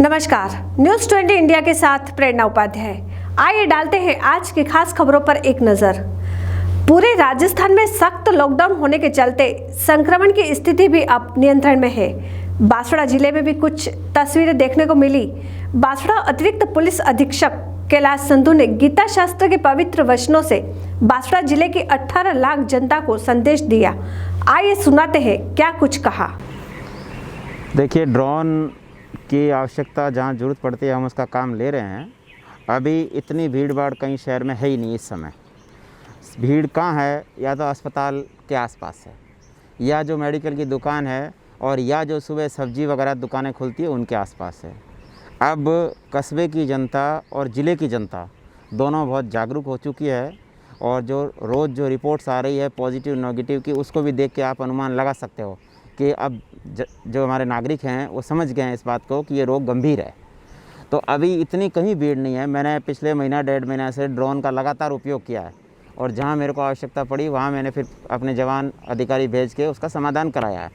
नमस्कार, news 20 India के साथ प्रेरणा उपाध्याय। आइए डालते हैं आज की खास खबरों पर एक नजर। पूरे राजस्थान में सख्त लॉकडाउन होने के चलते संक्रमण की स्थिति भी अब नियंत्रण में है। बांसवाड़ा जिले में भी कुछ तस्वीरें देखने को मिली। बांसवाड़ा अतिरिक्त पुलिस अधीक्षक कैलाश संधू ने गीता शास्त्र के पवित्र वचनों से बांसवाड़ा जिले की 18 लाख जनता को संदेश दिया। आइए सुनाते हैं क्या कुछ कहा। देखिए, ड्रोन की आवश्यकता जहाँ ज़रूरत पड़ती है हम उसका काम ले रहे हैं। अभी इतनी भीड़ भाड़ कहीं शहर में है ही नहीं। इस समय भीड़ कहाँ है? या तो अस्पताल के आसपास है, या जो मेडिकल की दुकान है, और या जो सुबह सब्जी वगैरह दुकानें खुलती है उनके आसपास है। अब कस्बे की जनता और ज़िले की जनता दोनों बहुत जागरूक हो चुकी है, और जो रोज़ जो रिपोर्ट्स आ रही है पॉजिटिव नेगेटिव की, उसको भी देख के आप अनुमान लगा सकते हो कि अब जो हमारे नागरिक हैं वो समझ गए हैं इस बात को कि ये रोग गंभीर है। तो अभी इतनी कहीं भीड़ नहीं है। मैंने पिछले महीना 1.5 महीना से ड्रोन का लगातार उपयोग किया है, और जहाँ मेरे को आवश्यकता पड़ी वहाँ मैंने फिर अपने जवान अधिकारी भेज के उसका समाधान कराया है।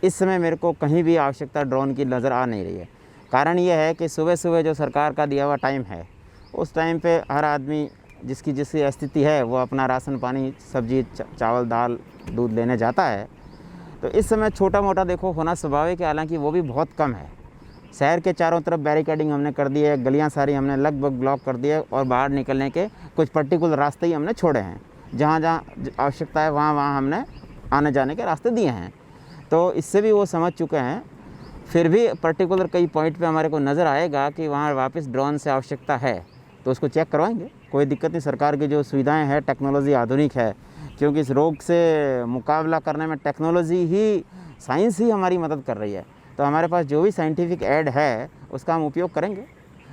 इस समय मेरे को कहीं भी आवश्यकता ड्रोन की नज़र आ नहीं रही है। कारण ये है कि सुबह सुबह जो सरकार का दिया हुआ टाइम है, उस टाइम पे हर आदमी जिसकी जिसकी स्थिति है वो अपना राशन पानी, सब्जी, चावल, दाल, दूध लेने जाता है। तो इस समय छोटा मोटा देखो होना स्वाभाविक है, हालांकि वो भी बहुत कम है। शहर के चारों तरफ बैरिकेडिंग हमने कर दी है, गलियां सारी हमने लगभग ब्लॉक कर दी है, और बाहर निकलने के कुछ पर्टिकुलर रास्ते ही हमने छोड़े हैं। जहाँ जहाँ आवश्यकता है वहाँ वहाँ हमने आने जाने के रास्ते दिए हैं। तो इससे भी वो समझ चुके हैं। फिर भी पर्टिकुलर कई पॉइंट पे हमारे को नज़र आएगा कि वहाँ वापस ड्रोन से आवश्यकता है तो उसको चेक करवाएंगे। कोई दिक्कत नहीं। सरकार की जो सुविधाएँ हैं, टेक्नोलॉजी आधुनिक है, क्योंकि इस रोग से मुकाबला करने में टेक्नोलॉजी ही, साइंस ही हमारी मदद कर रही है। तो हमारे पास जो भी साइंटिफिक ऐड है उसका हम उपयोग करेंगे।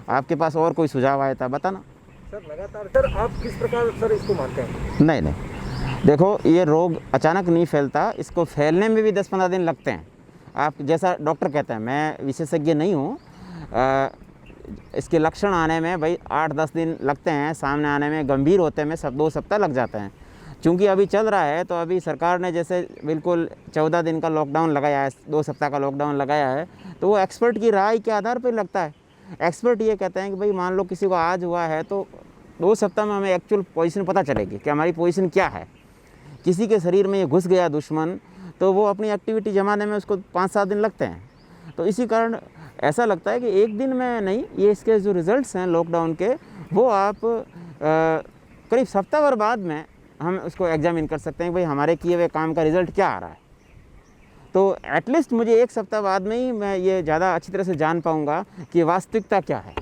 आपके पास और कोई सुझाव आया था बताना। सर लगातार सर आप किस प्रकार सर इसको मानते हैं? नहीं, देखो, ये रोग अचानक नहीं फैलता, इसको फैलने में भी 10-15 दिन लगते हैं। आप जैसा डॉक्टर कहते हैं, मैं विशेषज्ञ नहीं हूँ, इसके लक्षण आने में भाई 8-10 दिन लगते हैं, सामने आने में गंभीर होते में 2 सप्ताह लग जाते हैं। चूँकि अभी चल रहा है तो अभी सरकार ने जैसे बिल्कुल 14 दिन का लॉकडाउन लगाया है, 2 सप्ताह का लॉकडाउन लगाया है, तो वो एक्सपर्ट की राय के आधार पर लगता है। एक्सपर्ट ये कहते हैं कि भाई मान लो किसी को आज हुआ है तो 2 सप्ताह में हमें एक्चुअल पोजीशन पता चलेगी कि हमारी पोजीशन क्या है। किसी के शरीर में ये घुस गया दुश्मन तो वो अपनी एक्टिविटी जमाने में उसको 5-7 दिन लगते हैं। तो इसी कारण ऐसा लगता है कि एक दिन में नहीं, ये इसके जो रिज़ल्ट्स हैं लॉकडाउन के, वो आप करीब सप्ताह भर बाद में हम उसको एग्जामिन कर सकते हैं भाई हमारे किए हुए काम का रिज़ल्ट क्या आ रहा है। तो एटलीस्ट मुझे 1 सप्ताह बाद में ही मैं ये ज़्यादा अच्छी तरह से जान पाऊँगा कि वास्तविकता क्या है,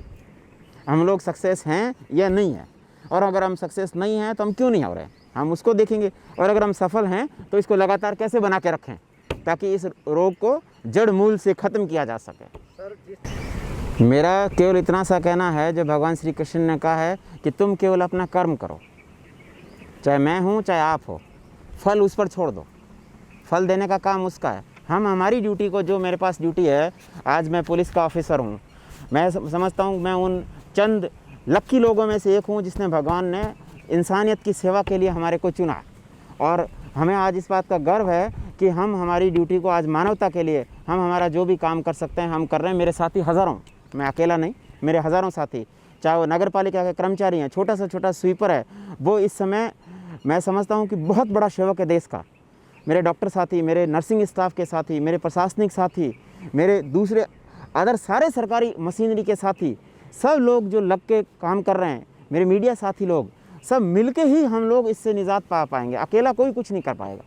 हम लोग सक्सेस हैं या नहीं है। और अगर हम सक्सेस नहीं हैं तो हम क्यों नहीं हो रहे हैं, हम उसको देखेंगे। और अगर हम सफल हैं तो इसको लगातार कैसे बना के रखें ताकि इस रोग को जड़ मूल से ख़त्म किया जा सके। मेरा केवल इतना सा कहना है जो भगवान श्री कृष्ण ने कहा है कि तुम केवल अपना कर्म करो, चाहे मैं हूँ चाहे आप हो, फल उस पर छोड़ दो। फल देने का काम उसका है। हम हमारी ड्यूटी को, जो मेरे पास ड्यूटी है, आज मैं पुलिस का ऑफिसर हूँ, मैं समझता हूँ मैं उन चंद लक्की लोगों में से एक हूँ जिसने भगवान ने इंसानियत की सेवा के लिए हमारे को चुना। और हमें आज इस बात का गर्व है कि हम हमारी ड्यूटी को आज मानवता के लिए हम हमारा जो भी काम कर सकते हैं हम कर रहे हैं। मेरे साथी हज़ारों, मैं अकेला नहीं, मेरे हज़ारों साथी, चाहे वो नगर पालिका के कर्मचारी हैं, छोटा से छोटा स्वीपर है, वो इस समय मैं समझता हूँ कि बहुत बड़ा सेवक है देश का। मेरे डॉक्टर साथी, मेरे नर्सिंग स्टाफ के साथी, मेरे प्रशासनिक साथी, मेरे दूसरे अदर सारे सरकारी मशीनरी के साथी, सब लोग जो लग के काम कर रहे हैं, मेरे मीडिया साथी लोग, सब मिलके ही हम लोग इससे निजात पा पाएंगे। अकेला कोई कुछ नहीं कर पाएगा।